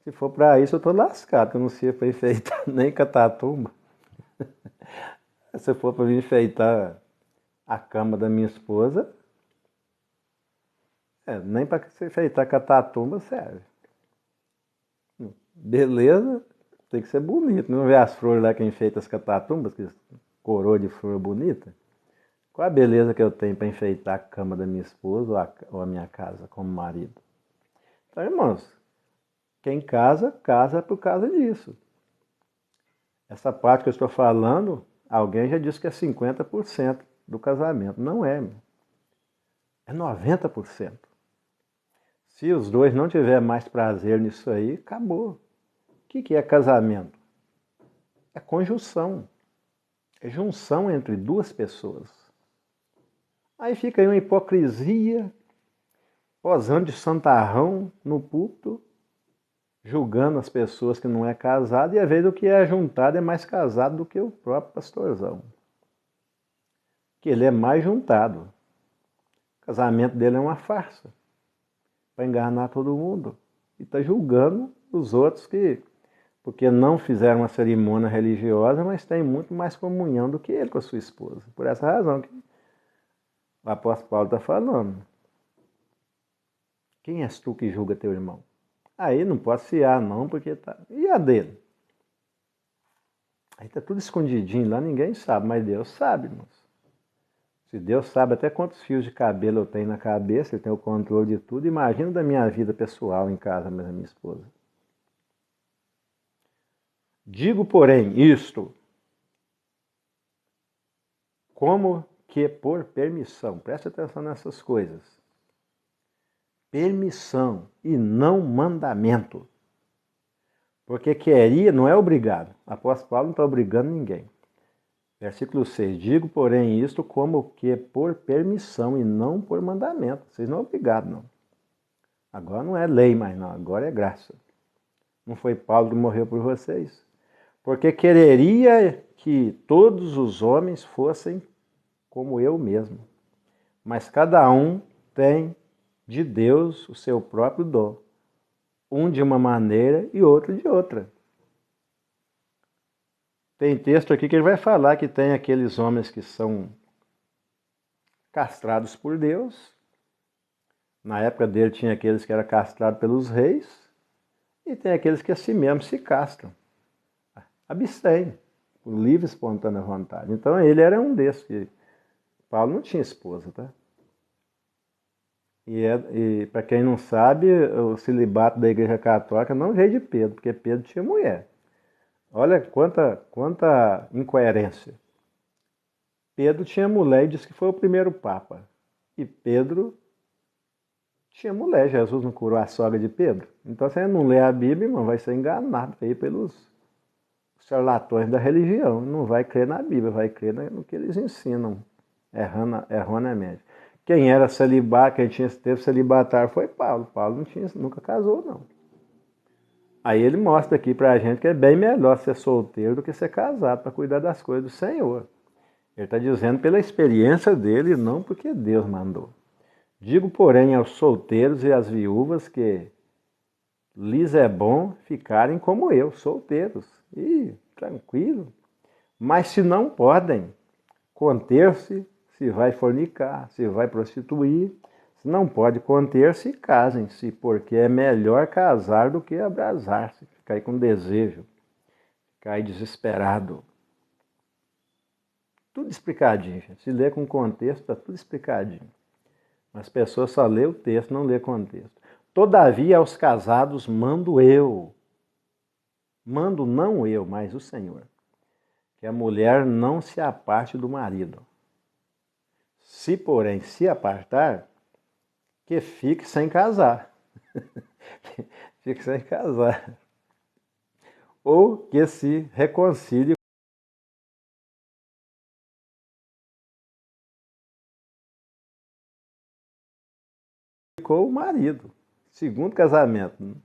Se for para isso, eu tô lascado, que eu não sei para enfeitar nem catatumba. Se for para enfeitar a cama da minha esposa, nem para enfeitar catatumba serve. Beleza, tem que ser bonito. Não vê as flores lá que enfeitam as catatumbas, que coroa de flor bonita? Qual a beleza que eu tenho para enfeitar a cama da minha esposa ou a minha casa como marido? Então, irmãos, quem casa, casa por causa disso. Essa parte que eu estou falando, alguém já disse que é 50% do casamento. Não é, meu. É 90%. Se os dois não tiverem mais prazer nisso aí, acabou. O que é casamento? É conjunção. É junção entre duas pessoas. Aí fica aí uma hipocrisia, posando de santarrão no púlpito, julgando as pessoas que não é casado, e às vezes o que é juntado é mais casado do que o próprio pastorzão. Que ele é mais juntado. O casamento dele é uma farsa, para enganar todo mundo. E está julgando os outros que, porque não fizeram uma cerimônia religiosa, mas têm muito mais comunhão do que ele com a sua esposa. Por essa razão que o apóstolo Paulo está falando. Quem és tu que julga teu irmão? Aí não pode fiar não, porque tá... E a dele? Aí tá tudo escondidinho lá, ninguém sabe, mas Deus sabe, irmãos. Se Deus sabe até quantos fios de cabelo eu tenho na cabeça, Ele tem o controle de tudo, imagina da minha vida pessoal em casa, mas a minha esposa. Digo, porém, isto, como que por permissão, preste atenção nessas coisas. Permissão e não mandamento. Porque queria, não é obrigado. O apóstolo Paulo não está obrigando ninguém. Versículo 6. Digo, porém, isto como que por permissão e não por mandamento. Vocês não são obrigados, não. Agora não é lei mais, não. Agora é graça. Não foi Paulo que morreu por vocês. Porque quereria que todos os homens fossem como eu mesmo. Mas cada um tem de Deus o seu próprio dom. Um de uma maneira e outro de outra. Tem texto aqui que ele vai falar que tem aqueles homens que são castrados por Deus. Na época dele tinha aqueles que eram castrados pelos reis. E tem aqueles que assim mesmo se castram. Abstém, por livre e espontânea vontade. Então ele era um desses. Paulo não tinha esposa, tá? E para quem não sabe, o celibato da Igreja Católica não veio de Pedro, porque Pedro tinha mulher. Olha quanta incoerência. Pedro tinha mulher e disse que foi o primeiro Papa. E Pedro tinha mulher. Jesus não curou a sogra de Pedro. Então, se você não lê a Bíblia, irmão, vai ser enganado aí pelos charlatões da religião. Não vai crer na Bíblia, vai crer no que eles ensinam erroneamente. Quem era celibato, quem teve celibatário foi Paulo. Paulo nunca casou, não. Aí ele mostra aqui pra gente que é bem melhor ser solteiro do que ser casado, para cuidar das coisas do Senhor. Ele está dizendo pela experiência dele, não porque Deus mandou. Digo, porém, aos solteiros e às viúvas que lhes é bom ficarem como eu, solteiros. E tranquilo. Mas se não podem conter-se, se vai fornicar, se vai prostituir, se não pode conter-se, casem-se, porque é melhor casar do que abrasar-se, ficar aí com desejo, ficar aí desesperado. Tudo explicadinho, gente. Se lê com contexto, está tudo explicadinho. Mas as pessoas só lê o texto, não lê contexto. Todavia, aos casados mando eu. Mando não eu, mas o Senhor. Que a mulher não se aparte do marido. Se, porém, se apartar, que fique sem casar. Fique sem casar. Ou que se reconcilie com o marido. Segundo casamento.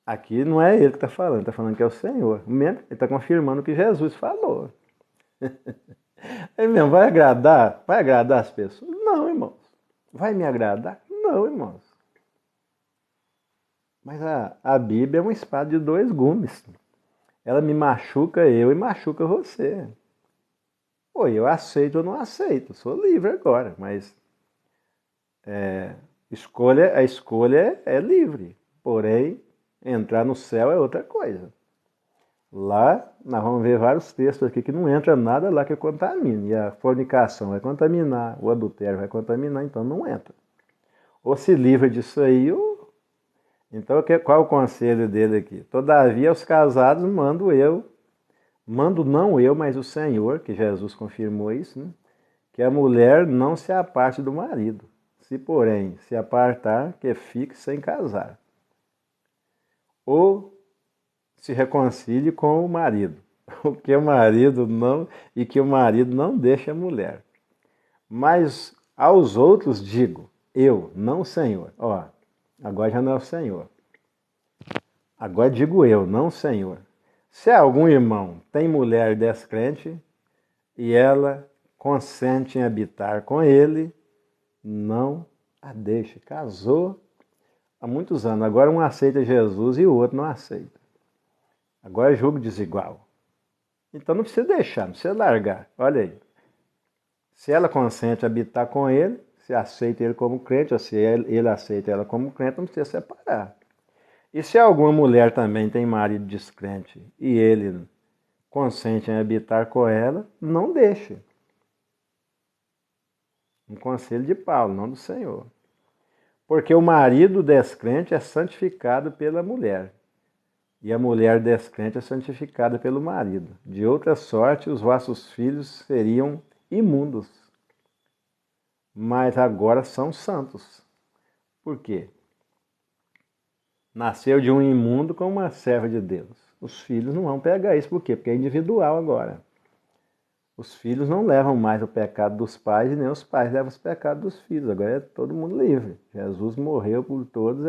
Aqui não é ele que está falando que é o Senhor. Ele está confirmando o que Jesus falou. Ele mesmo vai agradar? Vai agradar as pessoas? Não, irmãos. Vai me agradar? Não, irmãos. Mas a Bíblia é uma espada de dois gumes. Ela me machuca eu e machuca você. Pô, eu aceito ou não aceito. Sou livre agora, mas a escolha é livre. Porém, entrar no céu é outra coisa. Lá, nós vamos ver vários textos aqui que não entra nada lá que contamine. E a fornicação vai contaminar, o adultério vai contaminar, então não entra. Ou se livra disso aí, ou... Então qual é o conselho dele aqui? Todavia, aos casados mando não eu, mas o Senhor, que Jesus confirmou isso, né? Que a mulher não se aparte do marido. Se, porém, se apartar, que fique sem casar. Ou se reconcilie com o marido. Que o marido não deixe a mulher. Mas aos outros digo, eu, não o Senhor. Ó, agora já não é o Senhor. Agora digo eu, não o Senhor. Se algum irmão tem mulher descrente e ela consente em habitar com ele, não a deixe. Casou há muitos anos. Agora um aceita Jesus e o outro não aceita. Agora é julgo desigual. Então não precisa deixar, não precisa largar. Olha aí. Se ela consente habitar com ele, se aceita ele como crente, ou se ele aceita ela como crente, não precisa separar. E se alguma mulher também tem marido descrente e ele consente em habitar com ela, não deixe. Um conselho de Paulo, não do Senhor. Porque o marido descrente é santificado pela mulher, e a mulher descrente é santificada pelo marido. De outra sorte, os vossos filhos seriam imundos, mas agora são santos. Por quê? Nasceu de um imundo com uma serva de Deus. Os filhos não vão pegar isso. Por quê? Porque é individual agora. Os filhos não levam mais o pecado dos pais e nem os pais levam os pecados dos filhos. Agora é todo mundo livre. Jesus morreu por todos.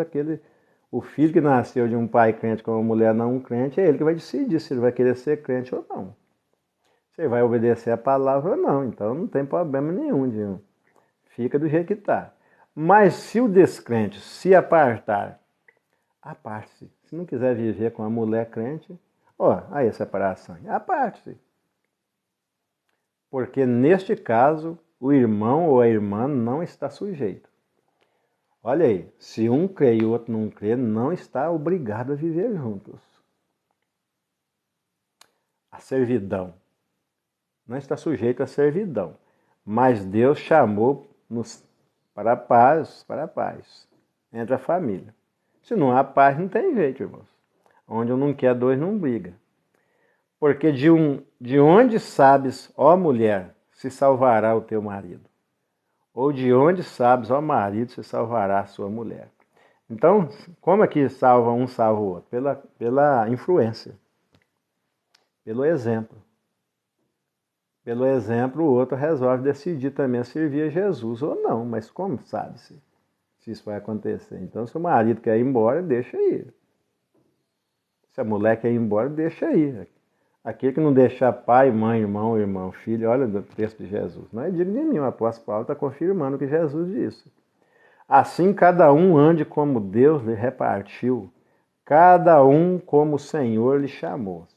O filho que nasceu de um pai crente com uma mulher não crente, é ele que vai decidir se ele vai querer ser crente ou não. Se ele vai obedecer a palavra ou não. Então não tem problema nenhum. Fica do jeito que está. Mas se o descrente se apartar, aparte-se. Se não quiser viver com a mulher crente, aí a separação. Aparte-se. Porque neste caso, o irmão ou a irmã não está sujeito. Olha aí, se um crê e o outro não crê, não está obrigado a viver juntos. A servidão. Não está sujeito à servidão. Mas Deus chamou-nos para a paz entre a família. Se não há paz, não tem jeito, irmãos. Onde um não quer, dois não briga. Porque de onde sabes, ó mulher, se salvará o teu marido? Ou de onde sabes, ó marido, se salvará a sua mulher? Então, como é que salva o outro? Pela influência. Pelo exemplo. Pelo exemplo, o outro resolve decidir também servir a Jesus ou não. Mas como sabe-se? Se isso vai acontecer. Então, se o marido quer ir embora, deixa ir. Se a mulher quer ir embora, deixa ir. Aquele que não deixar pai, mãe, irmão, filho, olha o texto de Jesus. Não é digno de mim, o apóstolo Paulo está confirmando o que Jesus disse. Assim cada um ande como Deus lhe repartiu, cada um como o Senhor lhe chamou.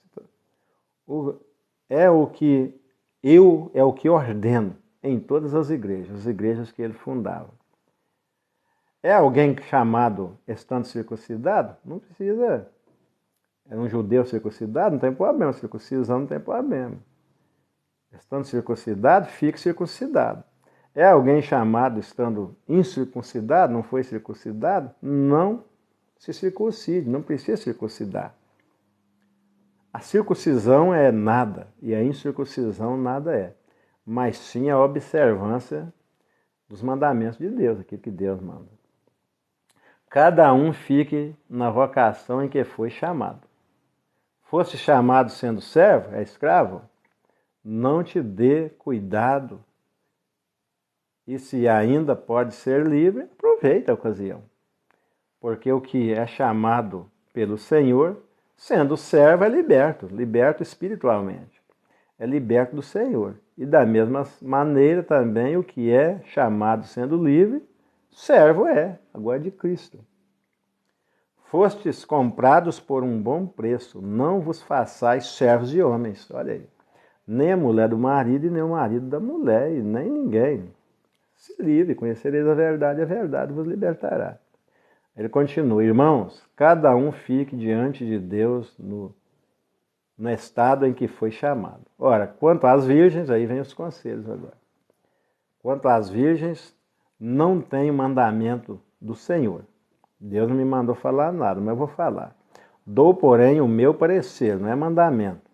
É o que ordeno em todas as igrejas que ele fundava. É alguém chamado estando circuncidado? Não precisa. É um judeu circuncidado? Não tem problema. Circuncisão não tem problema. Estando circuncidado, fique circuncidado. É alguém chamado estando incircuncidado? Não foi circuncidado? Não se circuncide, não precisa circuncidar. A circuncisão é nada e a incircuncisão nada é. Mas sim a observância dos mandamentos de Deus, aquilo que Deus manda. Cada um fique na vocação em que foi chamado. Fosse chamado sendo servo, é escravo, não te dê cuidado. E se ainda pode ser livre, aproveita a ocasião. Porque o que é chamado pelo Senhor, sendo servo, é liberto espiritualmente. É liberto do Senhor. E da mesma maneira também o que é chamado sendo livre, servo é, agora de Cristo. Fostes comprados por um bom preço, não vos façais servos de homens. Olha aí. Nem a mulher do marido e nem o marido da mulher, e nem ninguém. Se livre, conhecereis a verdade vos libertará. Ele continua, irmãos, cada um fique diante de Deus no estado em que foi chamado. Ora, quanto às virgens, aí vem os conselhos agora. Quanto às virgens, não tem mandamento do Senhor. Deus não me mandou falar nada, mas eu vou falar. Dou, porém, o meu parecer, não é mandamento.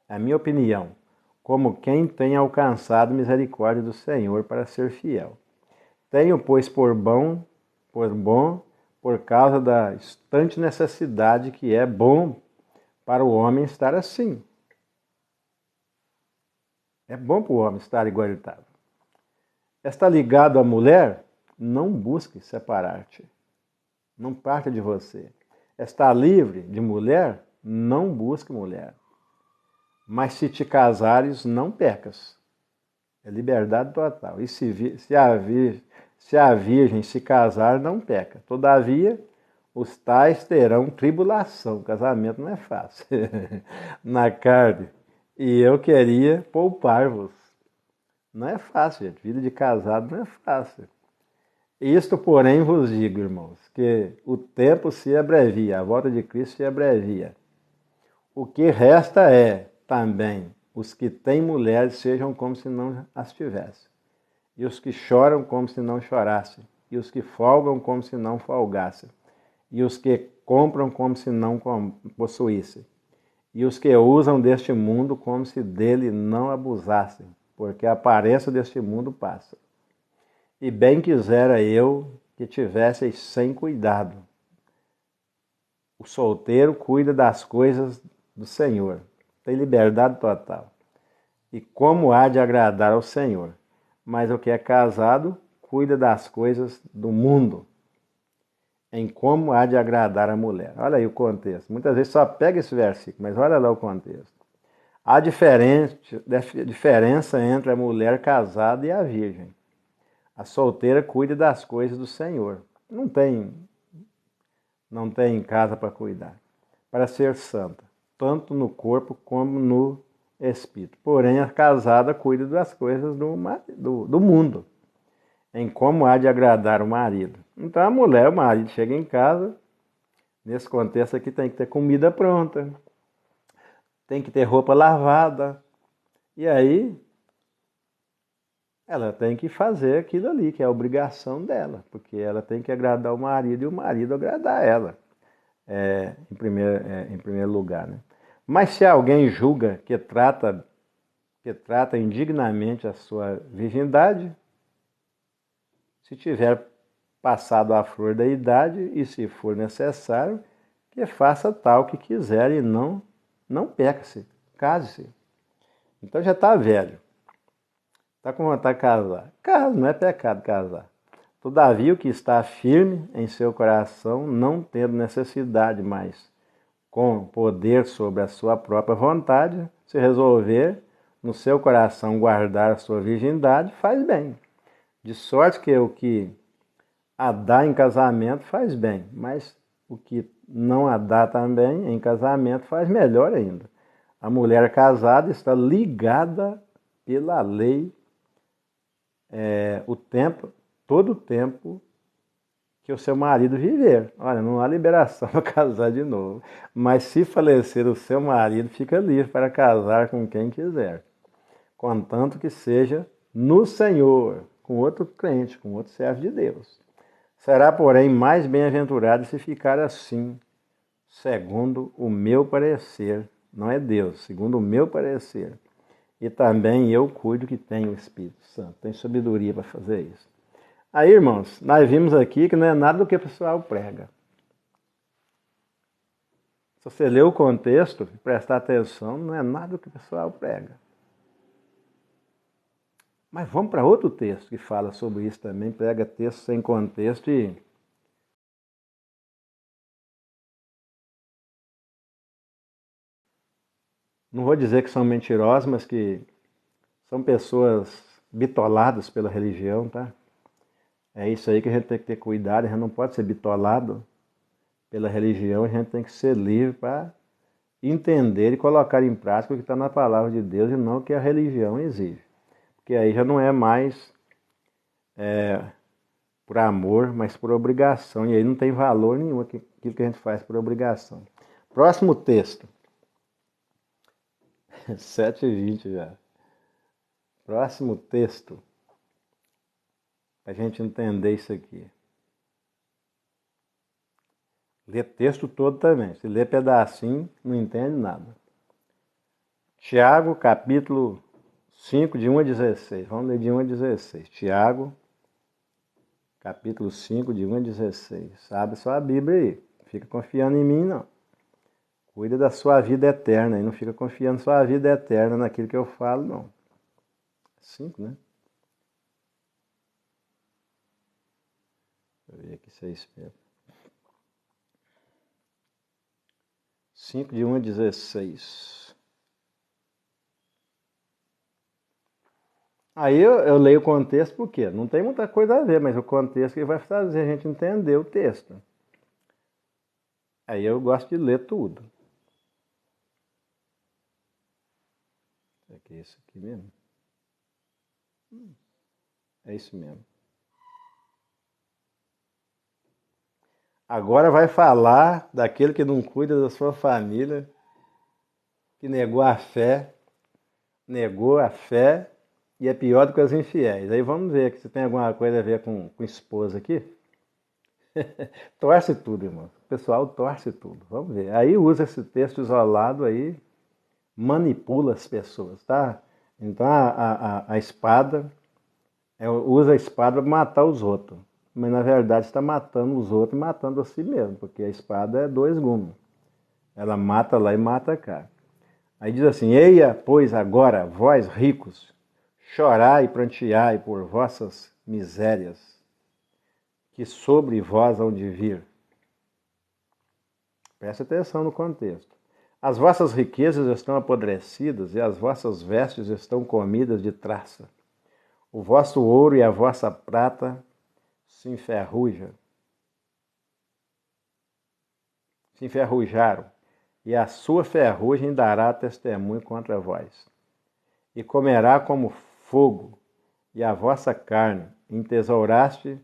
É a minha opinião, como quem tem alcançado misericórdia do Senhor para ser fiel. Tenho, pois, por bom, por causa da instante necessidade que é bom para o homem estar assim. É bom para o homem estar igualitário. Está ligado à mulher? Não busque separar-te. Não parta de você. Está livre de mulher? Não busque mulher. Mas se te casares, não pecas. É liberdade total. E se a virgem se casar, não peca. Todavia, os tais terão tribulação. O casamento não é fácil. Na carne. E eu queria poupar-vos. Não é fácil, gente. Vida de casado não é fácil. Isto, porém, vos digo, irmãos, que o tempo se abrevia, a volta de Cristo se abrevia. O que resta é, também, os que têm mulheres sejam como se não as tivessem, e os que choram como se não chorassem, e os que folgam como se não folgassem, e os que compram como se não possuíssem, e os que usam deste mundo como se dele não abusassem, porque a aparência deste mundo passa. E bem quisera eu que tivesseis sem cuidado. O solteiro cuida das coisas do Senhor, tem liberdade total. E como há de agradar ao Senhor? Mas o que é casado cuida das coisas do mundo, em como há de agradar a mulher. Olha aí o contexto. Muitas vezes só pega esse versículo, mas olha lá o contexto. Há diferença entre a mulher casada e a virgem. A solteira cuida das coisas do Senhor. Não tem casa para cuidar, para ser santa, tanto no corpo como no espírito. Porém, a casada cuida das coisas do mundo, em como há de agradar o marido. Então, o marido chega em casa, nesse contexto aqui tem que ter comida pronta, tem que ter roupa lavada, e aí ela tem que fazer aquilo ali, que é a obrigação dela, porque ela tem que agradar o marido e o marido agradar ela, em primeiro lugar, né? Mas se alguém julga que trata indignamente a sua virgindade, se tiver passado a flor da idade e se for necessário, que faça tal que quiser e não peca-se, case-se. Então já está velho. Está com vontade de casar. Casa, não é pecado casar. Todavia, o que está firme em seu coração, não tendo necessidade mais, com poder sobre a sua própria vontade, se resolver no seu coração guardar a sua virgindade, faz bem. De sorte que o que a dá em casamento faz bem, mas o que não a dá também em casamento faz melhor ainda. A mulher casada está ligada pela lei todo o tempo que o seu marido viver. Olha, não há liberação para casar de novo. Mas se falecer o seu marido, fica livre para casar com quem quiser. Contanto que seja no Senhor, com outro crente, com outro servo de Deus. Será, porém, mais bem-aventurado se ficar assim, segundo o meu parecer. Não é Deus, segundo o meu parecer. E também eu cuido que tenho o Espírito Santo, tem sabedoria para fazer isso. Aí, irmãos, nós vimos aqui que não é nada do que o pessoal prega. Se você ler o contexto, prestar atenção, não é nada do que o pessoal prega. Mas vamos para outro texto que fala sobre isso também, prega texto sem contexto e não vou dizer que são mentirosos, mas que são pessoas bitoladas pela religião, tá? É isso aí que a gente tem que ter cuidado, a gente não pode ser bitolado pela religião, a gente tem que ser livre para entender e colocar em prática o que está na palavra de Deus e não o que a religião exige. Porque aí já não é mais por amor, mas por obrigação. E aí não tem valor nenhum aquilo que a gente faz por obrigação. Próximo texto. 7h20 já. Próximo texto. Para a gente entender isso aqui. Lê texto todo também. Se lê pedacinho, não entende nada. Tiago, capítulo 5, de 1 a 16. Vamos ler de 1 a 16. Tiago, capítulo 5, de 1 a 16. Abre só a Bíblia aí. Não fica confiando em mim, não. Cuida da sua vida eterna e não fica confiando sua vida eterna naquilo que eu falo, não. 5, né? Deixa eu ver aqui se é isso mesmo. 5, de 1 a 16. Aí eu leio o contexto porque não tem muita coisa a ver, mas o contexto que vai fazer a gente entender o texto. Aí eu gosto de ler tudo. É isso aqui mesmo? É isso mesmo. Agora vai falar daquele que não cuida da sua família, que negou a fé e é pior do que os infiéis. Aí vamos ver se tem alguma coisa a ver com esposa aqui. Torce tudo, irmão. O pessoal torce tudo. Vamos ver. Aí usa esse texto isolado aí, manipula as pessoas, tá? Então a espada, usa a espada para matar os outros. Mas na verdade está matando os outros e matando a si mesmo, porque a espada é dois gumes. Ela mata lá e mata cá. Aí diz assim: eia, pois agora, vós ricos, chorai e pranteai por vossas misérias, que sobre vós hão de vir. Preste atenção no contexto. As vossas riquezas estão apodrecidas e as vossas vestes estão comidas de traça. O vosso ouro e a vossa prata se enferrujaram, e a sua ferrugem dará testemunho contra vós. E comerá como fogo, e a vossa carne entesouraste,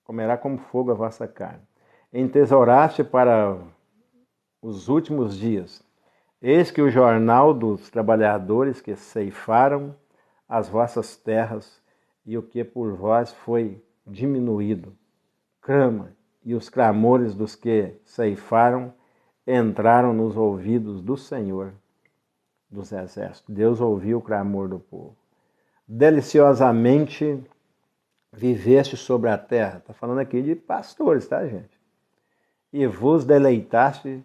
comerá como fogo a vossa carne. Entesouraste para os últimos dias. Eis que o jornal dos trabalhadores que ceifaram as vossas terras e o que por vós foi diminuído, clama, e os clamores dos que ceifaram entraram nos ouvidos do Senhor dos Exércitos. Deus ouviu o clamor do povo. Deliciosamente viveste sobre a terra. Está falando aqui de pastores, tá, gente? E vos deleitaste,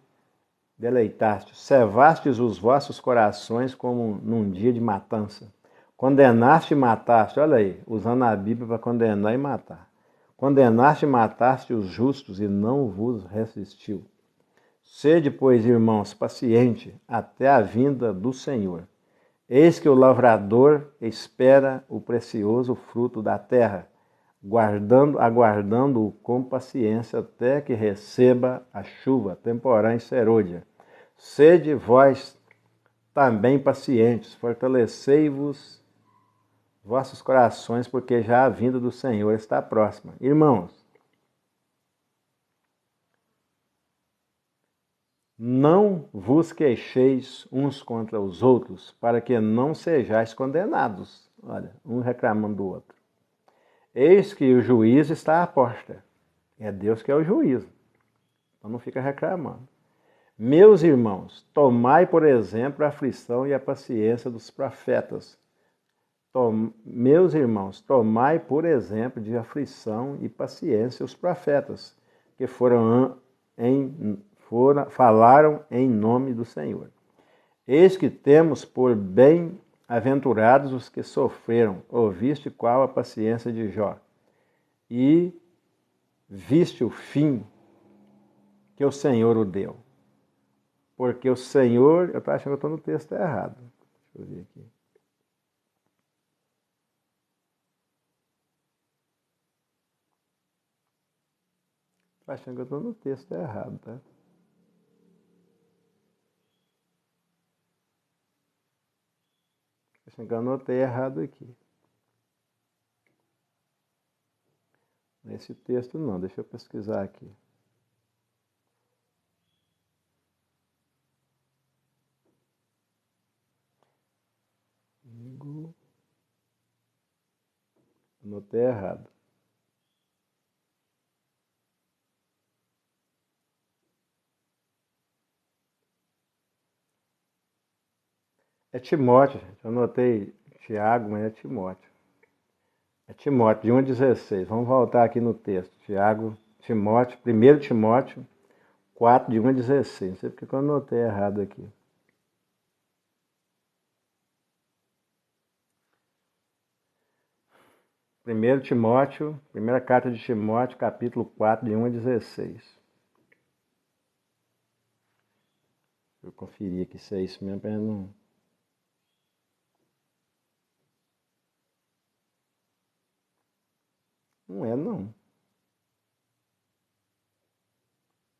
cevastes os vossos corações como num dia de matança. Condenaste e mataste, olha aí, usando a Bíblia para condenar e matar. Condenaste e mataste os justos e não vos resistiu. Sede, pois, irmãos, paciente até a vinda do Senhor. Eis que o lavrador espera o precioso fruto da terra, aguardando-o com paciência até que receba a chuva temporã e serôdia. Sede vós também pacientes, fortalecei-vos vossos corações, porque já a vinda do Senhor está próxima. Irmãos, não vos queixeis uns contra os outros, para que não sejais condenados. Olha, um reclamando do outro. Eis que o juízo está à porta. É Deus que é o juízo. Então não fica reclamando. Meus irmãos, tomai, por exemplo, a aflição e a paciência dos profetas. Meus irmãos, tomai, por exemplo, de aflição e paciência os profetas, que falaram em nome do Senhor. Eis que temos por bem-aventurados os que sofreram. Ouviste qual a paciência de Jó, e viste o fim que o Senhor o deu. Porque o Senhor... Eu estou achando que eu estou no texto errado. Deixa eu ver aqui. Tô achando que eu estou no texto errado, tá? Tô achando que eu anotei errado aqui. Nesse texto não, deixa eu pesquisar aqui. Anotei errado. É Timóteo, gente. Eu anotei Tiago, mas é Timóteo. É Timóteo, de 1:16. Vamos voltar aqui no texto. Timóteo, 1 Timóteo 4, de 1:16. Não sei porque eu anotei errado aqui. 1 Timóteo, primeira carta de Timóteo, capítulo 4, de 1:16. Eu conferi aqui se é isso mesmo, para não... Não é, não.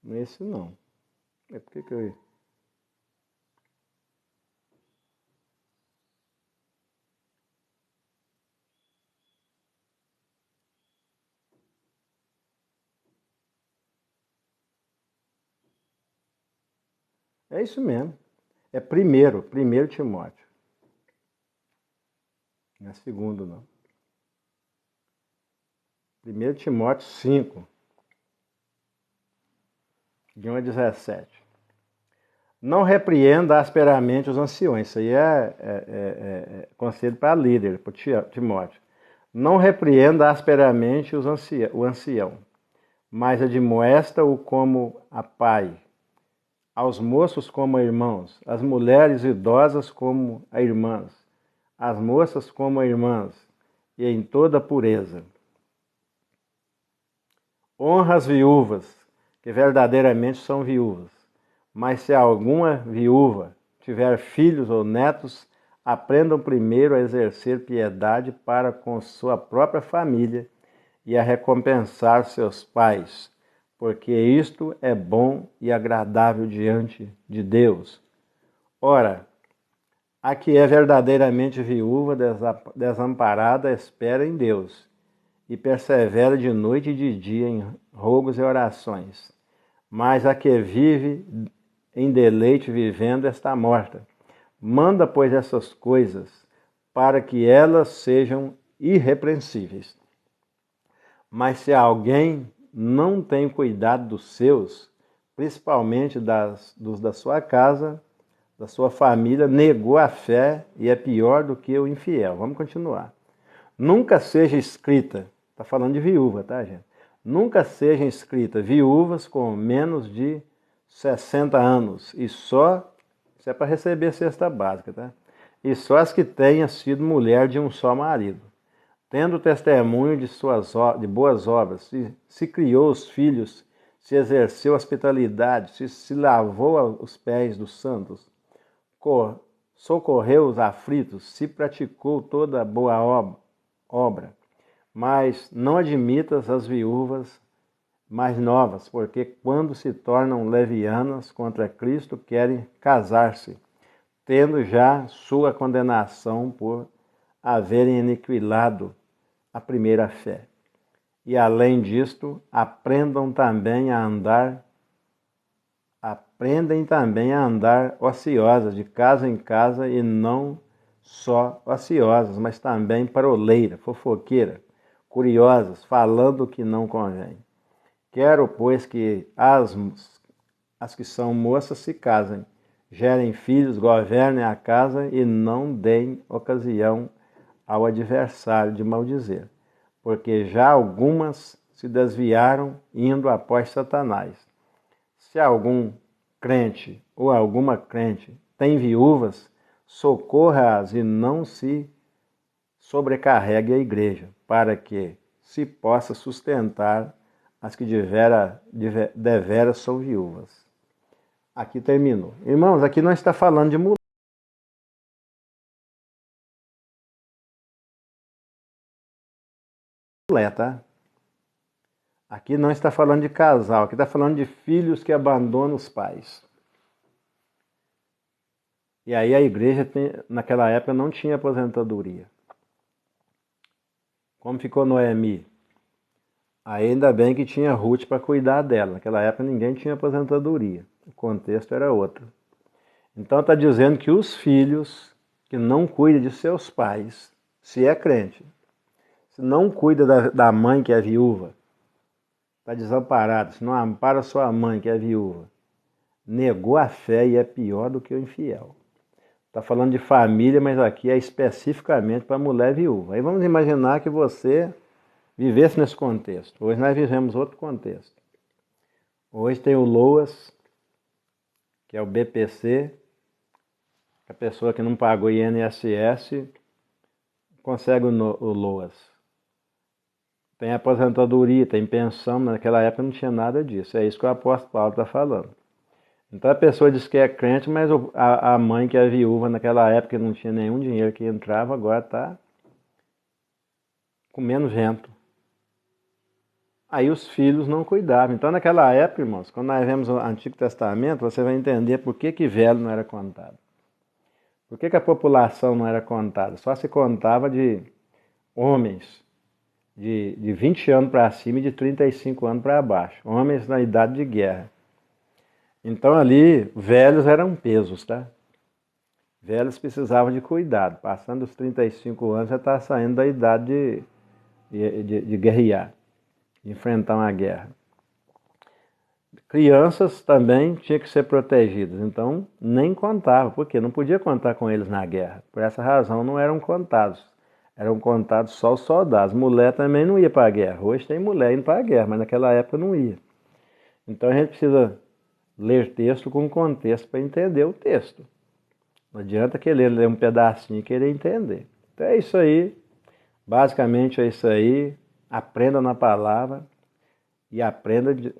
Não é esse, não. É porque que eu... É isso mesmo. É primeiro Timóteo. Não é segundo, não. 1 Timóteo 5, de 1:17. Não repreenda asperamente os anciões. Isso aí é conselho para líder, para Timóteo. Não repreenda asperamente o ancião, mas admoesta-o como a pai, aos moços como a irmãos, as mulheres idosas como a irmãs, as moças como a irmãs, e em toda pureza. Honra as viúvas, que verdadeiramente são viúvas. Mas se alguma viúva tiver filhos ou netos, aprendam primeiro a exercer piedade para com sua própria família e a recompensar seus pais, porque isto é bom e agradável diante de Deus. Ora, a que é verdadeiramente viúva, desamparada, espera em Deus e persevera de noite e de dia em rogos e orações. Mas a que vive em deleite vivendo está morta. Manda, pois, essas coisas para que elas sejam irrepreensíveis. Mas se alguém não tem cuidado dos seus, principalmente dos da sua casa, da sua família, negou a fé e é pior do que o infiel. Vamos continuar. Nunca seja escrita, está falando de viúva, tá, gente? Nunca sejam escritas viúvas com menos de 60 anos e só, isso é para receber cesta básica, tá? E só as que tenham sido mulher de um só marido, tendo testemunho de boas obras, se criou os filhos, se exerceu hospitalidade, se lavou os pés dos santos, socorreu os aflitos, se praticou toda boa obra. Mas não admitas as viúvas mais novas, porque quando se tornam levianas contra Cristo, querem casar-se, tendo já sua condenação por haverem aniquilado a primeira fé. E além disto, aprendem também a andar ociosas, de casa em casa, e não só ociosas, mas também paroleira, fofoqueira, curiosas, falando o que não convém. Quero, pois, que as que são moças se casem, gerem filhos, governem a casa e não deem ocasião ao adversário de maldizer, porque já algumas se desviaram indo após Satanás. Se algum crente ou alguma crente tem viúvas, socorra-as e não se sobrecarregue a igreja, para que se possa sustentar as que deveras são viúvas. Aqui terminou. Irmãos, aqui nós está falando de mulher, tá? Aqui não está falando de casal, aqui está falando de filhos que abandonam os pais. E aí a igreja, naquela época, não tinha aposentadoria. Como ficou Noemi? Ainda bem que tinha Ruth para cuidar dela. Naquela época ninguém tinha aposentadoria. O contexto era outro. Então está dizendo que os filhos que não cuidam de seus pais, se é crente, se não cuida da mãe que é viúva, está desamparado, se não ampara sua mãe que é viúva, negou a fé e é pior do que o infiel. Está falando de família, mas aqui é especificamente para mulher viúva. Aí vamos imaginar que você vivesse nesse contexto. Hoje nós vivemos outro contexto. Hoje tem o LOAS, que é o BPC, a pessoa que não pagou INSS consegue o LOAS. Tem aposentadoria, tem pensão, mas naquela época não tinha nada disso. É isso que o apóstolo Paulo está falando. Então a pessoa diz que é crente, mas a mãe que é viúva naquela época não tinha nenhum dinheiro que entrava, agora está comendo vento. Aí os filhos não cuidavam. Então naquela época, irmãos, quando nós vemos o Antigo Testamento, você vai entender por que velho não era contado. Por que a população não era contada? Só se contava de homens de 20 anos para cima e de 35 anos para baixo. Homens na idade de guerra. Então ali, velhos eram pesos, tá? Velhos precisavam de cuidado. Passando os 35 anos, já está saindo da idade de guerrear, de enfrentar uma guerra. Crianças também tinham que ser protegidas, então nem contava, porque não podia contar com eles na guerra. Por essa razão não eram contados. Eram contados só os soldados. Mulher também não ia para a guerra. Hoje tem mulher indo para a guerra, mas naquela época não ia. Então a gente precisa ler texto com contexto para entender o texto. Não adianta querer ler um pedacinho e querer entender. Então é isso aí. Basicamente é isso aí. Aprenda na palavra e aprenda de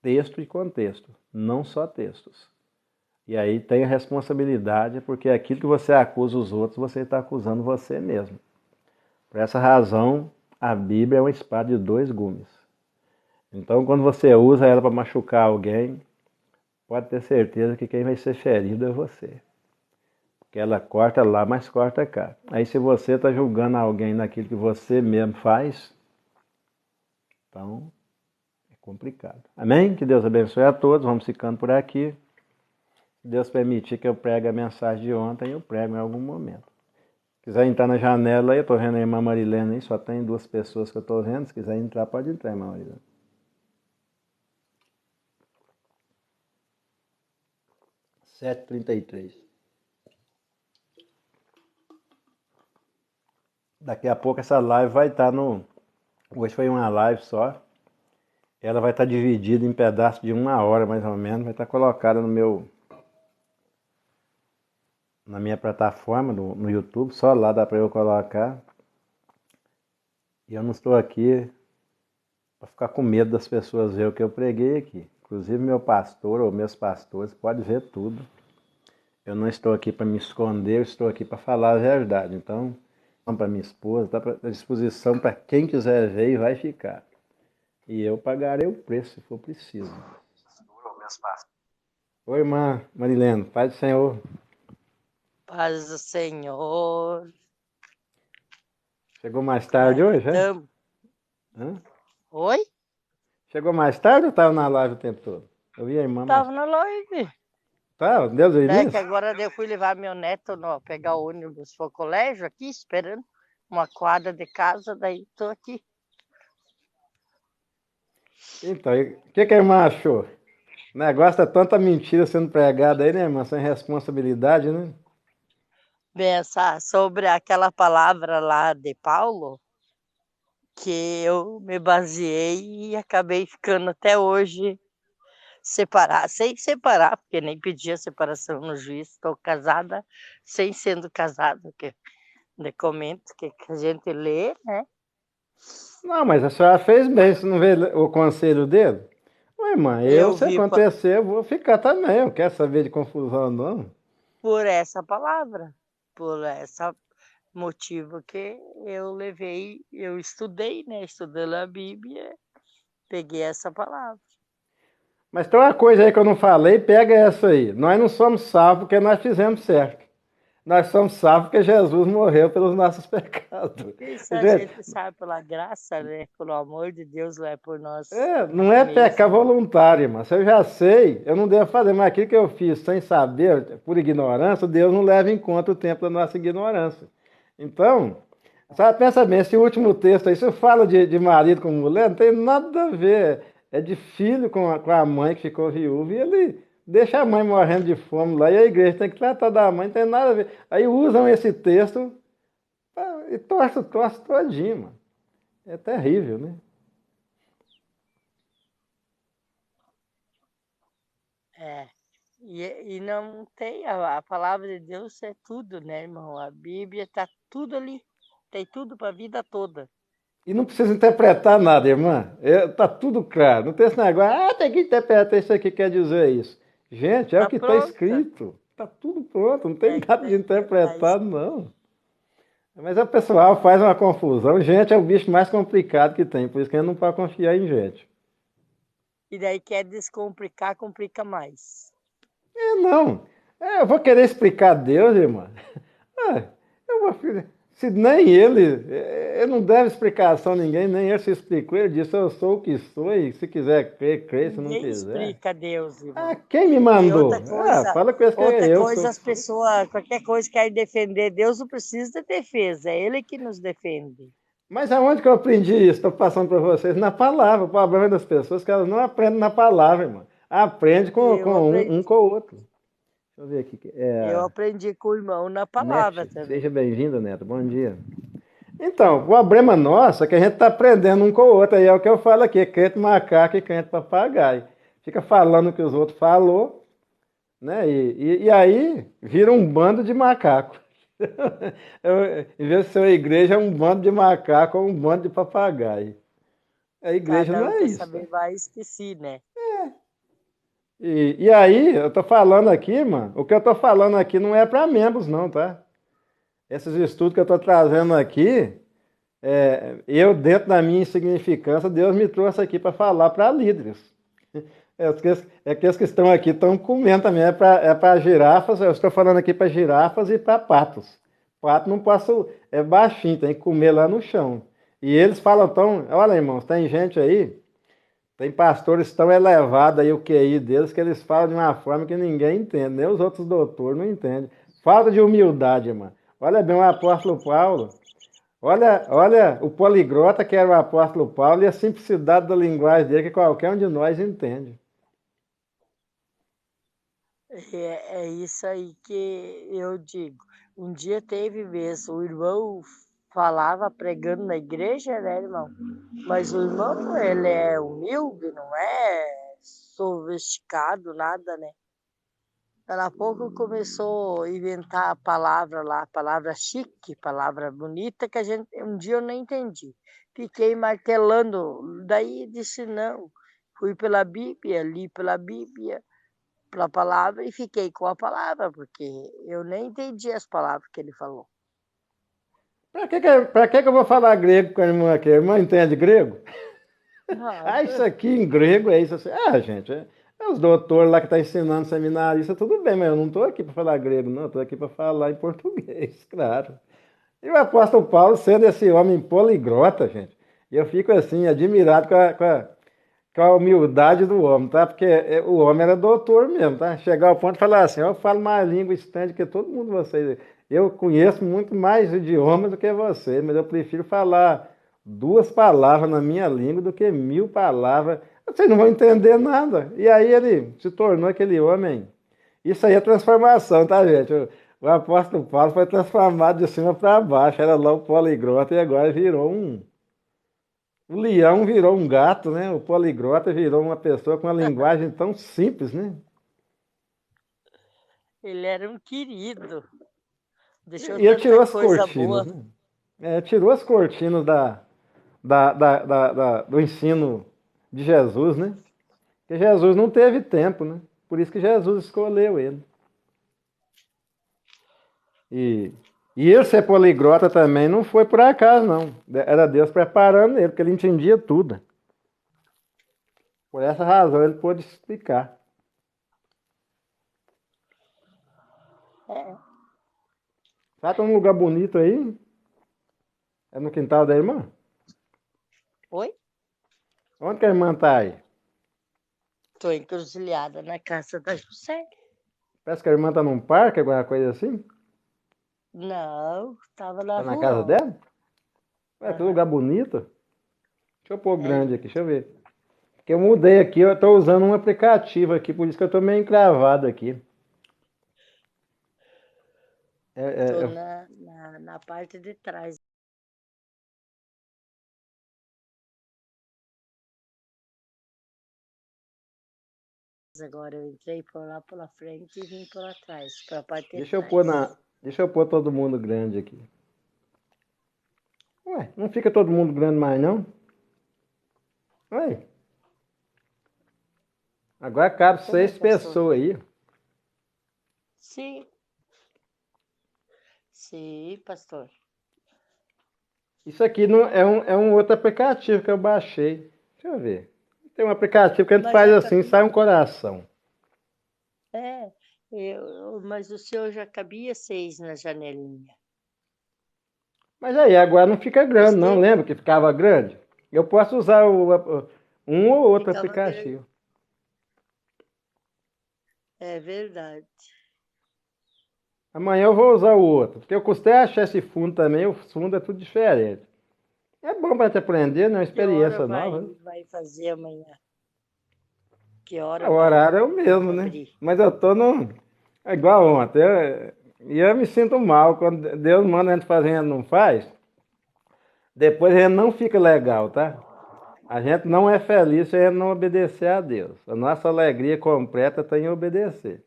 texto e contexto, não só textos. E aí tem a responsabilidade, porque aquilo que você acusa os outros, você está acusando você mesmo. Por essa razão, a Bíblia é uma espada de dois gumes. Então, quando você usa ela para machucar alguém, pode ter certeza que quem vai ser ferido é você. Porque ela corta lá, mas corta cá. Aí se você está julgando alguém naquilo que você mesmo faz, então é complicado. Amém? Que Deus abençoe a todos. Vamos ficando por aqui. Se Deus permitir que eu pregue a mensagem de ontem, eu prego em algum momento. Se quiser entrar na janela aí, eu estou vendo a irmã Marilena aí, só tem duas pessoas que eu estou vendo. Se quiser entrar, pode entrar, irmã Marilena. 7h33. Daqui a pouco essa live vai estar no... Hoje foi uma live só. Ela vai estar dividida em pedaços de 1 hora, mais ou menos. Vai estar colocada na minha plataforma, no YouTube. Só lá dá para eu colocar. E eu não estou aqui para ficar com medo das pessoas ver o que eu preguei aqui. Inclusive meu pastor ou meus pastores podem ver tudo. Eu não estou aqui para me esconder, eu estou aqui para falar a verdade. Então, para minha esposa, está à disposição para quem quiser ver e vai ficar. E eu pagarei o preço se for preciso. Oi, irmã Marilena, paz do Senhor. Paz do Senhor. Chegou mais Como é tarde que hoje, é? estamos? Hã? Oi? Chegou mais tarde ou estava na live o tempo todo? Eu vi a irmã mais Tava tarde. na live. Tá, Deus o É que início? agora eu fui levar meu neto pegar o ônibus para o colégio aqui, esperando uma quadra de casa, daí tô aqui. Então, o que a irmã achou? O negócio é tanta mentira sendo pregada aí, né, irmã? Sem responsabilidade, né? Pensar sobre aquela palavra lá de Paulo, que eu me baseei e acabei ficando até hoje sem separar, porque nem pedi a separação no juiz. Estou casada sem sendo casada, que documento que a gente lê, né? Não, mas a senhora fez bem, você não vê o conselho dele? Ué, irmã, Eu se vi acontecer, eu vou ficar também. Eu quero saber de confusão, não. por essa palavra, por esse motivo que eu levei, eu estudei, né? Estudando a Bíblia peguei essa palavra. Mas tem uma coisa aí que eu não falei, pega essa aí. Nós não somos salvos porque nós fizemos certo. Nós somos salvos porque Jesus morreu pelos nossos pecados. Isso a Gente, gente sabe pela graça, né? Pelo amor de Deus, não é por nós não é pecar mesmo. voluntário, mas eu já sei, eu não devo fazer, mas aquilo que eu fiz sem saber, por ignorância, Deus não leva em conta o tempo da nossa ignorância. Então, sabe, pensa bem, esse último texto aí, se fala de marido com mulher, não tem nada a ver. É de filho com a mãe que ficou viúva e ele deixa a mãe morrendo de fome lá e a igreja tem que tratar da mãe, não tem nada a ver. Aí usam esse texto e torce todinho, mano. É terrível, né? É. E não tem, a palavra de Deus é tudo, né, irmão? A Bíblia tá tudo ali. Tem tudo para a vida toda. E não precisa interpretar nada, irmã. Tá tudo claro. Não tem esse negócio, tem que interpretar isso aqui, quer dizer isso. Gente, é o Tá que está pronta. escrito. Tá tudo pronto, não tem É, nada de tá es- interpretado, não. Mas o pessoal faz uma confusão. Gente é o bicho mais complicado que tem, por isso que a gente não pode confiar em gente. e daí quer descomplicar, complica mais. Não. Eu vou querer explicar a Deus, irmã. Ah, eu vou, se nem ele não deve explicação a ninguém, nem ele se explicou. Ele disse: Eu sou o que sou, e se quiser crer, crê, se não Ninguém quiser. explica Deus, Ah, irmão. quem me E outra mandou? coisa, Fala com esse que outra eu coisa, sou. as pessoas, qualquer coisa quer defender Deus, não precisa de defesa, é Ele que nos defende. Mas aonde que eu aprendi isso? Estou passando para vocês. Na palavra. O problema das pessoas é que elas não aprendem na palavra, irmão. Aprende com Eu um aprendi, com o outro. Deixa eu ver aqui. eu aprendi com o irmão na palavra Net, também. seja bem-vindo, Neto. Bom dia. Então, o problema nosso é que a gente está aprendendo um com o outro. Aí é o que eu falo aqui: crente macaco e crente papagaio. Fica falando o que os outros falou, né? E aí vira um bando de macaco. Em vez de ser uma igreja, é um bando de macaco ou um bando de papagaio. A igreja não Cada um é quer isso. saber mais que si, né? E aí, eu tô falando aqui, mano, o que eu tô falando aqui não é para membros, não, tá? Esses estudos que eu tô trazendo aqui, eu, dentro da minha insignificância, Deus me trouxe aqui para falar para líderes. Que que estão aqui estão comendo também, é para girafas, eu estou falando aqui para girafas e para patos. Pato não posso, é baixinho, tem que comer lá no chão. E eles falam tão, olha irmãos, tem gente aí, tem pastores tão elevados aí o QI deles que eles falam de uma forma que ninguém entende, nem os outros doutores não entendem. Falta de humildade, irmão. Olha bem o apóstolo Paulo. Olha o poliglota que era o apóstolo Paulo e a simplicidade da linguagem dele que qualquer um de nós entende. É isso aí que eu digo. Um dia teve mesmo, o irmão falava pregando na igreja, né, irmão? Mas o irmão, ele é humilde, não é sofisticado, nada, né? Daqui a pouco começou a inventar a palavra lá, palavra chique, palavra bonita, que a gente, um dia eu não entendi. Fiquei martelando, daí disse não. Fui pela Bíblia, li pela Bíblia, pela palavra e fiquei com a palavra, porque eu nem entendi as palavras que ele falou. Pra que eu vou falar grego com a irmã aqui? A irmã entende grego? Isso Nada. aqui em grego é isso assim. Gente, é os doutores lá que estão ensinando seminarista, tudo bem, mas eu não estou aqui para falar grego, não, estou aqui para falar em português, claro. E o apóstolo Paulo sendo esse homem poliglota, gente, e eu fico assim, admirado com a humildade do homem, tá? Porque o homem era doutor mesmo, tá? Chegar ao ponto de falar assim: eu falo mais língua estranha que todo mundo vocês. Eu conheço muito mais idiomas do que vocês, mas eu prefiro falar 2 palavras na minha língua do que 1000 palavras. Vocês não vão entender nada. E aí ele se tornou aquele homem. Isso aí é transformação, tá, gente? O apóstolo Paulo foi transformado de cima para baixo. Era lá o poliglota e agora virou um. O leão virou um gato, né? O poliglota virou uma pessoa com uma linguagem tão simples, né? Ele era um querido, deixou E ele tanta tirou as coisa cortinas, boa. né? Tirou as cortinas do ensino de Jesus, né? Porque Jesus não teve tempo, né? Por isso que Jesus escolheu ele. E, e ele ser poliglota também não foi por acaso, não. Era Deus preparando ele, porque ele entendia tudo. Por essa razão ele pôde explicar. É. Sabe, tá num lugar bonito aí? É no quintal da irmã? Oi? Onde que a irmã tá aí? Tô encruzilhada na casa da José. Parece que a irmã tá num parque, alguma coisa assim? Não, tava na Tá na rua casa ontem. dela? Ué, que Aham. lugar bonito. Deixa eu pôr É grande aqui, lindo. deixa eu ver. Porque eu mudei aqui, eu tô usando um aplicativo aqui, por isso que eu tô meio encravado aqui. É, Tô é, na parte de trás. Agora eu entrei por lá pela frente e vim por trás, pela parte de trás. deixa eu pôr todo mundo grande aqui. Ué, não fica todo mundo grande mais não? Ué, agora cabe Como, 6 pastor? pessoas aí. Sim, sim, pastor. Isso aqui não, é um outro aplicativo que eu baixei. Deixa eu ver. Tem um aplicativo que a gente Mas faz já assim, sai um cabia. coração. É, mas o seu já cabia 6 na janelinha. Mas aí, agora não fica grande, não. Gostei, Lembra que ficava grande? Eu posso usar um ou outro ficava grande. aplicativo. É verdade. Amanhã eu vou usar o outro. Porque eu custei achar esse fundo também, o fundo é tudo diferente. É bom para te aprender, né? Uma Que hora experiência nova, né? vai fazer amanhã? Que hora O horário é o vai mesmo, né? abrir? Mas eu tô no. É igual ontem. E eu me sinto mal quando Deus manda a gente fazer e a gente não faz. Depois a gente não fica legal, tá? A gente não é feliz se a gente não obedecer a Deus. A nossa alegria completa está em obedecer.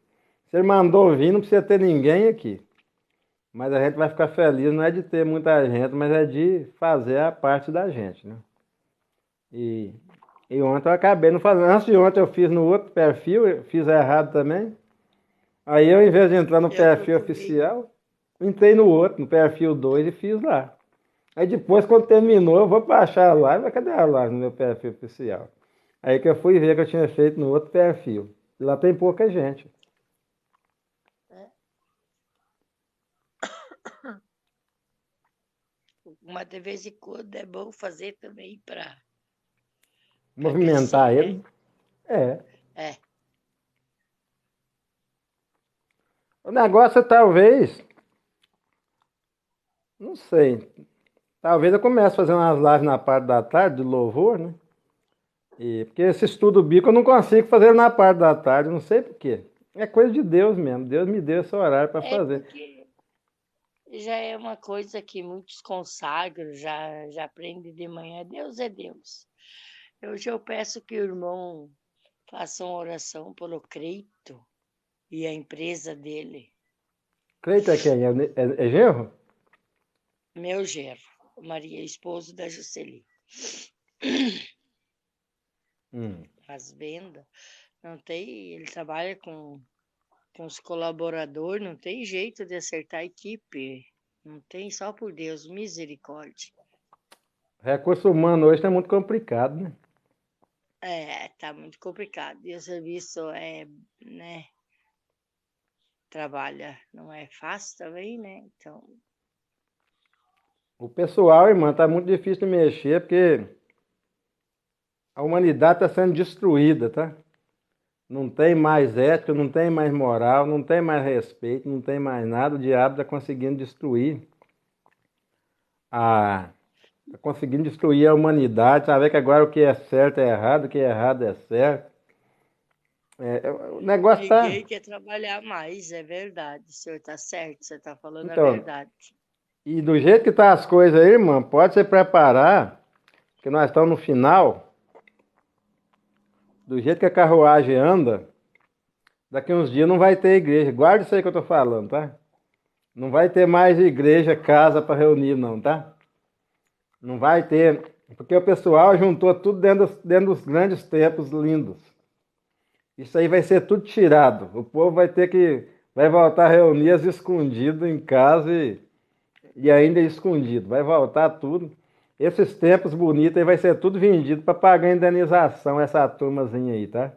Se ele mandou vir, não precisa ter ninguém aqui. Mas a gente vai ficar feliz, não é de ter muita gente, mas é de fazer a parte da gente, né? E, e ontem eu acabei não fazendo. Antes de ontem eu fiz no outro perfil, eu fiz errado também. Aí eu, em vez de entrar no Eu perfil procurei. oficial, entrei no outro, no perfil 2 e fiz lá. Aí depois, quando terminou, eu vou baixar a live, mas cadê a live no meu perfil oficial? Aí que eu fui ver que eu tinha feito no outro perfil. Lá tem pouca gente. Né? Mas de vez em quando é bom fazer também para Movimentar crescer, né? ele. É. É. O negócio é talvez, não sei, talvez eu comece a fazer umas lives na parte da tarde, de louvor, né? Porque esse estudo bíblico eu não consigo fazer na parte da tarde, não sei por quê. É coisa de Deus mesmo. Deus me deu esse horário para É fazer. porque já é uma coisa que muitos consagram, já aprendem de manhã. Deus é Deus. Hoje eu peço que o irmão faça uma oração pelo Creito e a empresa dele. Cleito é quem? É genro? Meu genro, Maria, esposo da Juscelie. Hum. As vendas, não tem, ele trabalha com os colaboradores, não tem jeito de acertar a equipe. Não tem, só por Deus, misericórdia. Recurso humano hoje está muito complicado, né? É, tá muito complicado. E o serviço né, trabalha, não é fácil também, né? Então, O pessoal, irmã, tá muito difícil de mexer porque a humanidade está sendo destruída, tá? Não tem mais ética, não tem mais moral, não tem mais respeito, não tem mais nada. O diabo está conseguindo destruir a, tá conseguindo destruir a humanidade. Sabe que agora o que é certo é errado, o que é errado é certo. O negócio tá. ninguém quer trabalhar mais, é verdade. O senhor está certo, você está falando a Então, verdade. e do jeito que tá as coisas aí, irmã, pode se preparar, que nós estamos no final. Do jeito que a carruagem anda, daqui uns dias não vai ter igreja. Guarda isso aí que eu tô falando, tá? Não vai ter mais igreja, casa para reunir, não, tá? Não vai ter, porque o pessoal juntou tudo dentro dos grandes templos lindos. Isso aí vai ser tudo tirado. O povo vai voltar a reunir as escondido em casa e ainda escondido. Vai voltar tudo. Esses templos bonitos aí vai ser tudo vendido para pagar indenização, essa turmazinha aí, tá?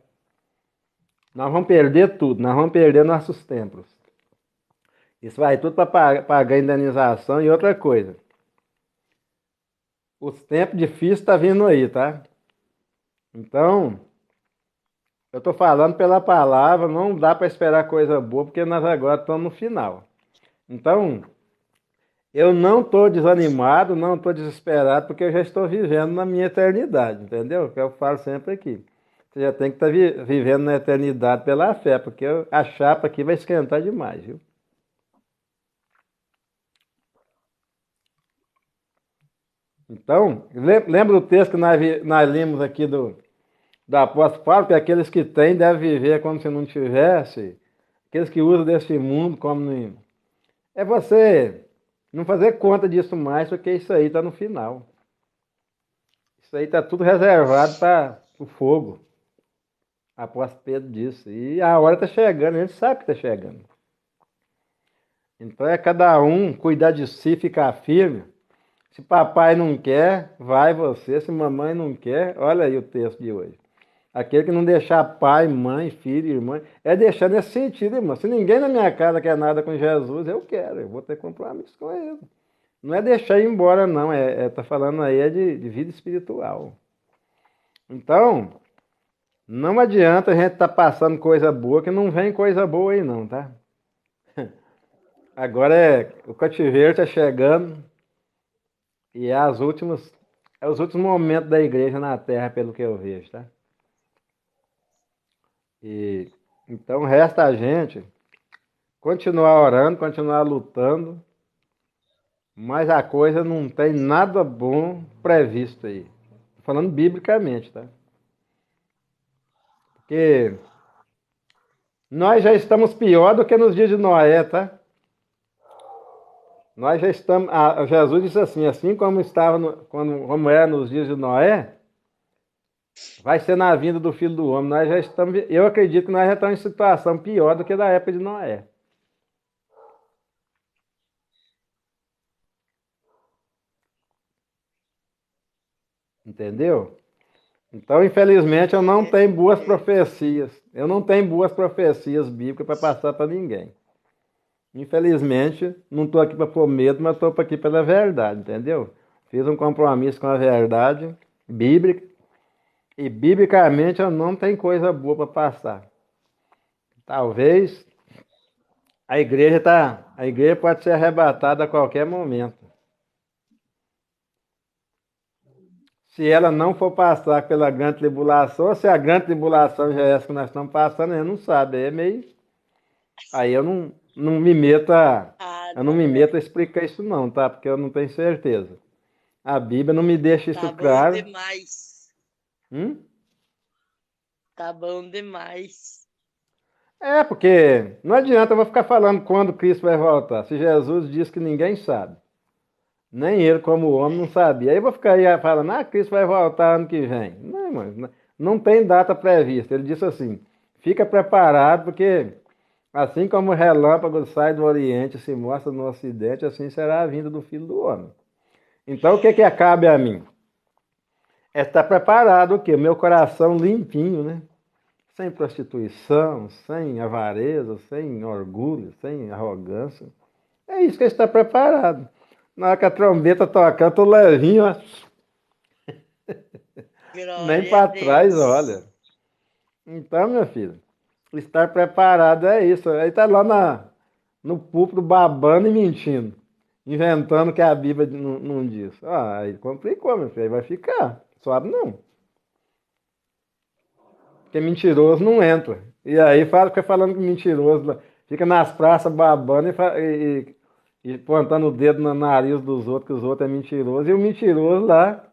Nós vamos perder tudo, nós vamos perder nossos templos. Isso vai tudo para pagar indenização e outra coisa. Os tempos difíceis tá vindo aí, tá? Então, eu tô falando pela palavra, não dá para esperar coisa boa, porque nós agora estamos no final. Então, eu não estou desanimado, não estou desesperado, porque eu já estou vivendo na minha eternidade, entendeu? Que eu falo sempre aqui. Você já tem que estar vivendo na eternidade pela fé, porque a chapa aqui vai esquentar demais, viu? Então, lembra do texto que nós lemos aqui do apóstolo Paulo, que aqueles que têm devem viver como se não tivesse, aqueles que usam desse mundo como não... É você não fazer conta disso mais, porque isso aí está no final. Isso aí está tudo reservado para o fogo. Apóstolo Pedro disse. E a hora está chegando, a gente sabe que está chegando. Então é cada um cuidar de si, ficar firme. Se papai não quer, vai você. Se mamãe não quer, olha aí o texto de hoje. Aquele que não deixar pai, mãe, filho, irmã, é deixar nesse sentido, irmão. Se ninguém na minha casa quer nada com Jesus, eu quero, eu vou ter compromisso com ele. Não é deixar ir embora, não. Tá falando aí de vida espiritual. Então, não adianta a gente estar passando coisa boa, que não vem coisa boa aí, não, tá? Agora o cativeiro está chegando e é os últimos momentos da igreja na terra, pelo que eu vejo, tá? E então resta a gente continuar orando, continuar lutando, mas a coisa não tem nada bom previsto aí. Tô falando biblicamente, tá? Porque nós já estamos pior do que nos dias de Noé, tá? Nós já estamos. Jesus disse assim como estava como era nos dias de Noé, vai ser na vinda do Filho do Homem. Nós já estamos. Eu acredito que nós já estamos em situação pior do que da época de Noé. Entendeu? Então, infelizmente, eu não tenho boas profecias. Eu não tenho boas profecias bíblicas para passar para ninguém. Infelizmente, não estou aqui para pôr medo, mas estou aqui pela verdade, entendeu? Fiz um compromisso com a verdade bíblica e biblicamente eu não tenho coisa boa para passar. Talvez a igreja pode ser arrebatada a qualquer momento. Se ela não for passar pela grande tribulação, ou se a grande tribulação já é essa que nós estamos passando, a gente não sabe. É meio. Aí eu não me meto eu não me meto a explicar isso não, tá? Porque eu não tenho certeza. A Bíblia não me deixa isso Tá bom claro. demais. Hum? Tá bom demais. É, porque não adianta eu vou ficar falando quando Cristo vai voltar. Se Jesus diz que ninguém sabe. Nem ele, como homem, não sabia. Aí eu vou ficar aí falando, Cristo vai voltar ano que vem. Não, mano, não tem data prevista. Ele disse assim, fica preparado, porque assim como o relâmpago sai do Oriente e se mostra no Ocidente, assim será a vinda do Filho do Homem. Então o que cabe a mim? É estar preparado, o quê? Meu coração limpinho, né? Sem prostituição, sem avareza, sem orgulho, sem arrogância. É isso que está preparado. Na hora que a trombeta tocar, eu tô levinho, ó, nem Glória a para trás, Deus. olha. Então, meu filho, estar preparado é isso. Aí tá lá no púlpito babando e mentindo. Inventando que a Bíblia não diz. Aí complicou, meu filho. Aí vai ficar. Suave não. Porque mentiroso não entra. E aí fica falando que mentiroso fica nas praças babando e pontando o dedo no nariz dos outros, que os outros é mentiroso. E o mentiroso lá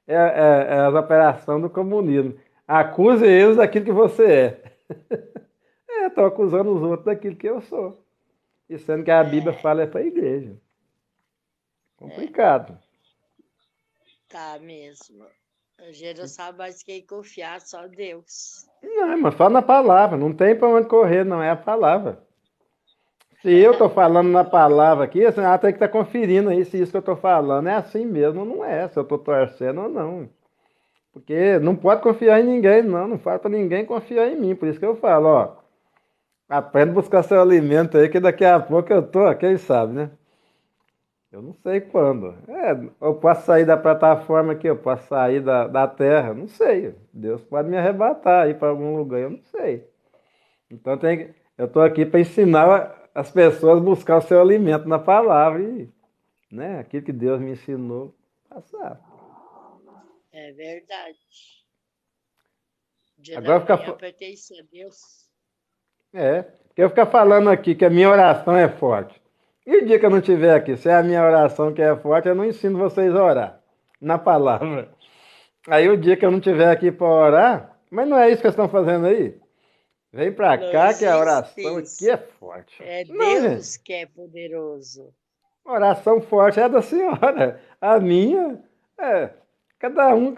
é as operações do comunismo. Acuse eles daquilo que você é. Estou acusando os outros daquilo que eu sou. E sendo que a Bíblia fala é para a igreja. Complicado. Tá mesmo. A gente não sabe mais quem confiar, só Deus. Não, mas só na palavra. Não tem para onde correr, não é a palavra. Se eu estou falando na palavra aqui, a senhora tem que estar conferindo aí se isso que eu estou falando é assim mesmo ou não é, se eu estou torcendo ou não. Porque não pode confiar em ninguém, não. Não fala para ninguém confiar em mim. Por isso que eu falo, ó, aprende a buscar seu alimento aí, que daqui a pouco eu tô, quem sabe, né? Eu não sei quando. Eu posso sair da plataforma aqui, eu posso sair da terra, não sei. Deus pode me arrebatar aí para algum lugar, eu não sei. Então eu estou aqui para ensinar as pessoas a buscar o seu alimento na palavra e, né, aquilo que Deus me ensinou, passar. É verdade. O dia da Agora manhã fica, pertence a Deus. porque eu ficar falando aqui que a minha oração é forte. E o dia que eu não estiver aqui, se é a minha oração que é forte, eu não ensino vocês a orar na palavra. Aí o dia que eu não estiver aqui para orar, mas não é isso que vocês estão fazendo aí? Vem para Não cá que a existe oração aqui isso. é forte. É Não, gente. Deus que é poderoso. Oração forte é da senhora. A minha, é, cada um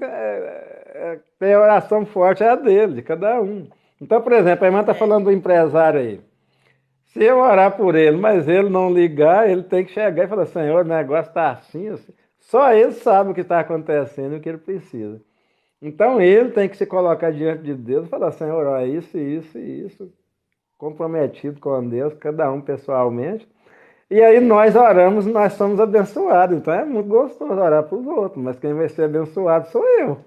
tem oração forte, é a dele, de cada um. Então, por exemplo, a irmã está É, falando do empresário aí. Se eu orar por ele, mas ele não ligar, ele tem que chegar e falar, Senhor, o negócio está assim, assim. Só ele sabe o que está acontecendo e o que ele precisa. Então ele tem que se colocar diante de Deus e falar, Senhor, ó, isso, isso e isso, comprometido com Deus, cada um pessoalmente. E aí nós oramos, nós somos abençoados. Então é muito gostoso orar para os outros, mas quem vai ser abençoado sou eu.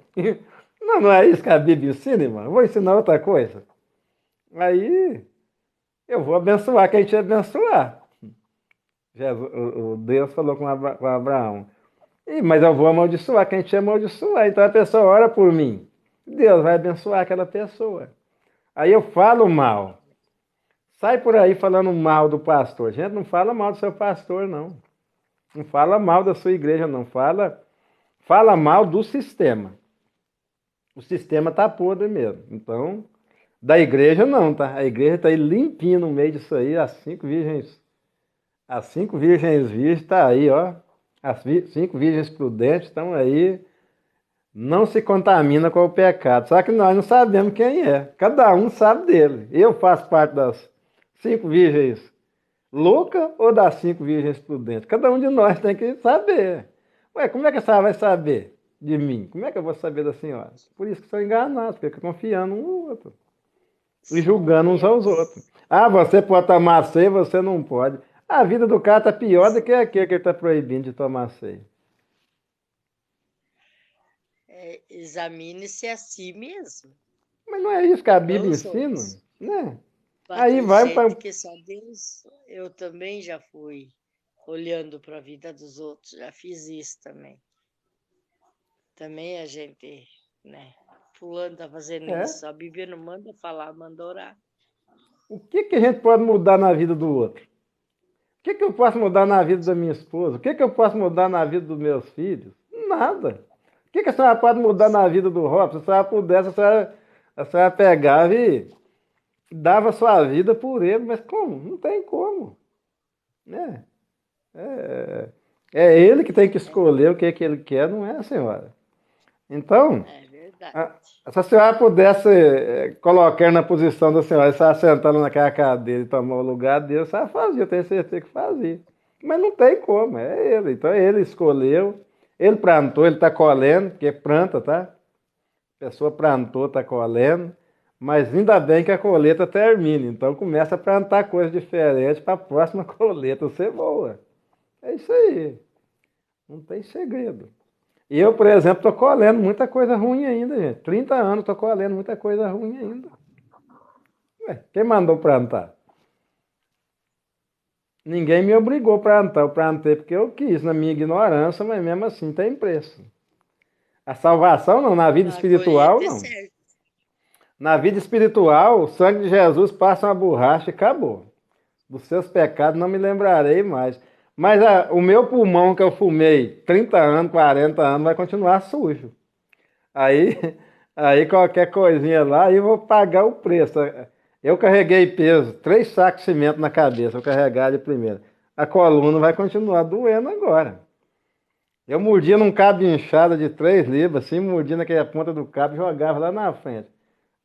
Não, não é isso que a Bíblia ensina, irmão? Eu vou ensinar outra coisa. Aí eu vou abençoar quem te abençoar. Jesus, o Deus falou com Abraão. Mas eu vou amaldiçoar quem te amaldiçoar. Então a pessoa ora por mim. Deus vai abençoar aquela pessoa. Aí eu falo mal. Sai por aí falando mal do pastor. Gente, não fala mal do seu pastor, não. Não fala mal da sua igreja, não. Fala mal do sistema. O sistema tá podre mesmo. Então, da igreja não, tá? A igreja tá aí limpinha no meio disso aí. As 5 virgens virgens tá aí, ó. As 5 virgens prudentes estão aí. Não se contamina com o pecado. Só que nós não sabemos quem é. Cada um sabe dele. Eu faço parte das 5 virgens loucas ou das 5 virgens prudentes? Cada um de nós tem que saber. Ué, como é que a senhora vai saber de mim? Como é que eu vou saber da senhora? Por isso que são enganados, porque ficam confiando um no outro e só julgando uns aos outros. Deus. Ah, você pode tomar ceia, você não pode. A vida do cara está pior do que aquele que ele está proibindo de tomar ceia. Examine-se a si mesmo. Mas não é isso que a Não Bíblia os ensina, outros. né? Mas Aí tem vai gente para. que só Deus. Eu também já fui olhando para a vida dos outros, já fiz isso também. Também a gente, né? Fulano tá fazendo É. isso. A Bíblia não manda falar, manda orar. O que, que a gente pode mudar na vida do outro? O que, que eu posso mudar na vida da minha esposa? O que, que eu posso mudar na vida dos meus filhos? Nada. O que, que a senhora pode mudar na vida do Robson? Se a senhora pudesse, a senhora pegava e dava sua vida por ele. Mas como? Não tem como. Né? É, é ele que tem que escolher o que, que ele quer, não é a senhora. Então, É verdade. se a senhora pudesse colocar na posição da senhora, se ela sentando naquela cadeira e tomar o lugar dele, a senhora fazia, eu tenho certeza que fazia. Mas não tem como, é ele. Então ele escolheu, ele plantou, ele está colhendo, porque planta, tá? A pessoa plantou, está colhendo, mas ainda bem que a colheita termina. Então começa a plantar coisas diferentes para a próxima colheita ser boa. É isso aí. Não tem segredo. E eu, por exemplo, estou colhendo muita coisa ruim ainda, gente. 30 anos estou colhendo muita coisa ruim ainda. Ué, quem mandou plantar? Ninguém me obrigou a plantar. Eu plantei porque eu quis, na minha ignorância, mas mesmo assim tem preço. A salvação não, na vida A espiritual colheita é não. certa. Na vida espiritual, o sangue de Jesus passa uma borracha e acabou. Dos seus pecados não me lembrarei mais. Mas o meu pulmão que eu fumei 30 anos, 40 anos, vai continuar sujo. Aí, aí qualquer coisinha lá, aí eu vou pagar o preço. Eu carreguei peso, 3 sacos de cimento na cabeça, eu carregar de primeira. A coluna vai continuar doendo agora. Eu mordia num cabo de inchada de 3 libras, assim, mordia naquela ponta do cabo e jogava lá na frente.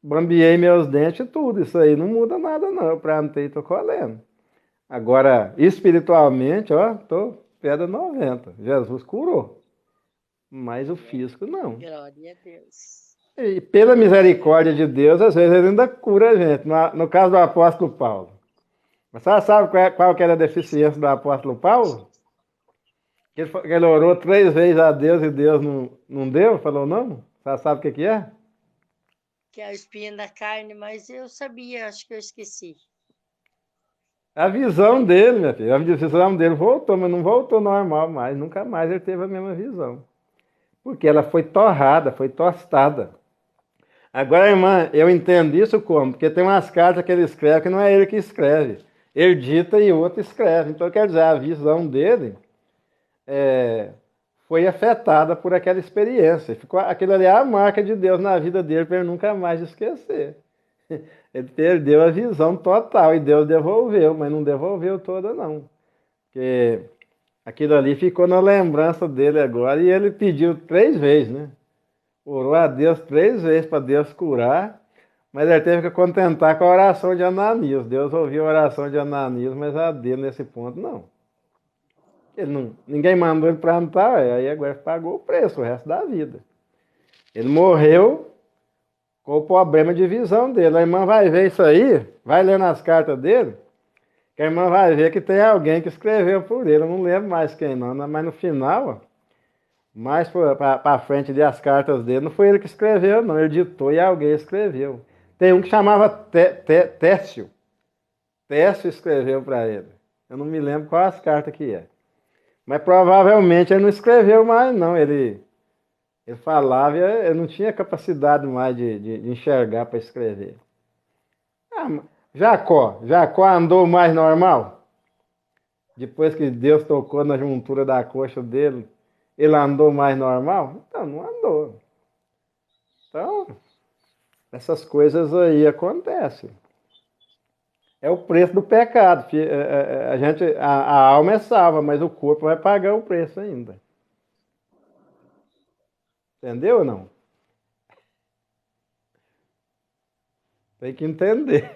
Bambiei meus dentes e tudo. Isso aí não muda nada, não. Eu plantei e tô colhendo. Agora, espiritualmente, ó, tô pedra 90. Jesus curou, mas o físico não. Glória a Deus. E pela misericórdia de Deus, às vezes ele ainda cura a gente. No caso do apóstolo Paulo. Mas você sabe qual que era a deficiência do apóstolo Paulo? Que ele orou 3 vezes a Deus e Deus não deu? Falou não? Você sabe o que é? Que é o espinho da carne, mas eu sabia, acho que eu esqueci. A visão dele, minha filha, a visão dele voltou, mas não voltou normal mais. Nunca mais ele teve a mesma visão. Porque ela foi torrada, foi tostada. Agora, irmã, eu entendo isso como? Porque tem umas cartas que ele escreve que não é ele que escreve. Ele dita e o outro escreve. Então, quer dizer, a visão dele foi afetada por aquela experiência. Ficou, aquilo ali é a marca de Deus na vida dele para ele nunca mais esquecer. Ele perdeu a visão total e Deus devolveu, mas não devolveu toda não. Porque aquilo ali ficou na lembrança dele agora e ele pediu 3 vezes, né? Orou a Deus 3 vezes para Deus curar, mas ele teve que contentar com a oração de Ananias. Deus ouviu a oração de Ananias, mas a dele nesse ponto não. Ninguém mandou ele plantar, aí agora pagou o preço o resto da vida. Ele morreu com o problema de visão dele. A irmã vai ver isso aí, vai ler nas cartas dele, que a irmã vai ver que tem alguém que escreveu por ele. Eu não lembro mais quem não, mas no final, mais para frente ali as cartas dele, não foi ele que escreveu, não. Ele ditou e alguém escreveu. Tem um que chamava Técio. Técio escreveu para ele. Eu não me lembro qual as cartas que é. Mas provavelmente ele não escreveu mais, não. Ele falava e ele não tinha capacidade mais de enxergar para escrever. Jacó andou mais normal? Depois que Deus tocou na juntura da coxa dele, ele andou mais normal? Então, não andou. Então, essas coisas aí acontecem. É o preço do pecado. A alma é salva, mas o corpo vai pagar o preço ainda. Entendeu ou não? Tem que entender.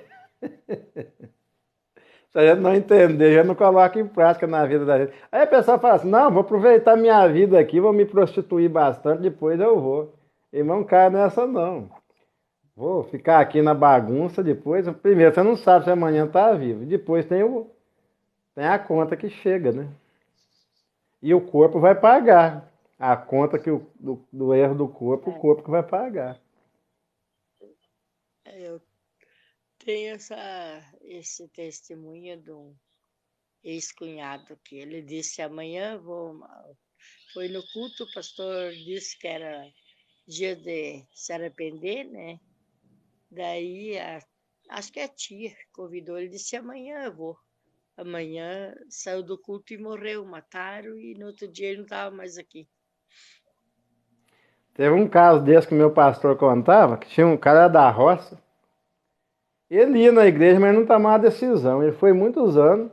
Se a gente não entender, a gente não coloca em prática na vida da gente. Aí a pessoa fala assim, não, vou aproveitar minha vida aqui, vou me prostituir bastante, depois eu vou. Irmão, cai nessa não. Vou ficar aqui na bagunça depois. Primeiro, você não sabe se amanhã está vivo. Depois tem a conta que chega, né? E o corpo vai pagar. A conta do erro do corpo, o corpo que vai pagar. Eu tenho esse testemunho de um ex-cunhado que ele disse, amanhã foi no culto, o pastor disse que era dia de se arrepender, né? Daí, acho que a tia convidou, ele disse, amanhã eu vou. Amanhã saiu do culto e morreu, mataram, e no outro dia ele não estava mais aqui. Teve um caso desse que meu pastor contava, que tinha um cara da roça. Ele ia na igreja, mas não tomava decisão. Ele foi muitos anos.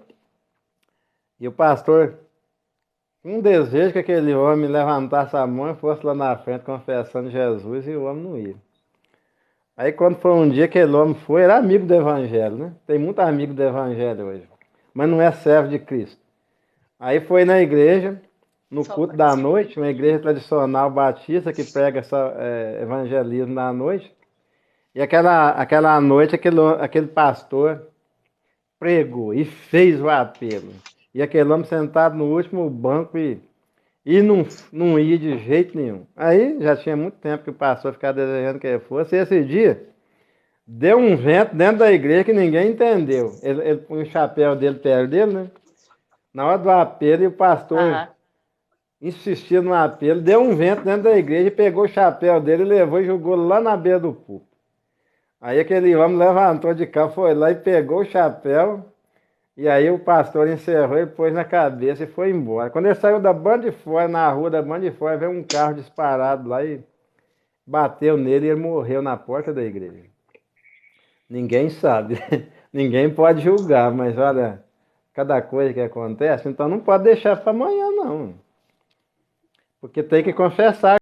E o pastor tinha um desejo que aquele homem levantasse a mão e fosse lá na frente confessando Jesus, e o homem não ia. Aí quando foi um dia que aquele homem foi, era amigo do evangelho, né? Tem muito amigo do evangelho hoje, mas não é servo de Cristo. Aí foi na igreja, no culto da noite, uma igreja tradicional batista que prega evangelismo na noite. E aquela noite, aquele pastor pregou e fez o apelo. E aquele homem sentado no último banco e não ia de jeito nenhum. Aí já tinha muito tempo que o pastor ficava desejando que ele fosse. E esse dia deu um vento dentro da igreja que ninguém entendeu. Ele põe o chapéu dele perto dele, né? Na hora do apelo, e o pastor insistia no apelo, deu um vento dentro da igreja e pegou o chapéu dele, levou e jogou lá na beira do púlpito. Aí aquele homem levantou de cá, foi lá e pegou o chapéu, e aí o pastor encerrou e pôs na cabeça e foi embora. Quando ele saiu da banda de fora, na rua da banda de fora, veio um carro disparado lá e bateu nele e ele morreu na porta da igreja. Ninguém sabe, ninguém pode julgar, mas olha, cada coisa que acontece, então não pode deixar para amanhã não. Porque tem que confessar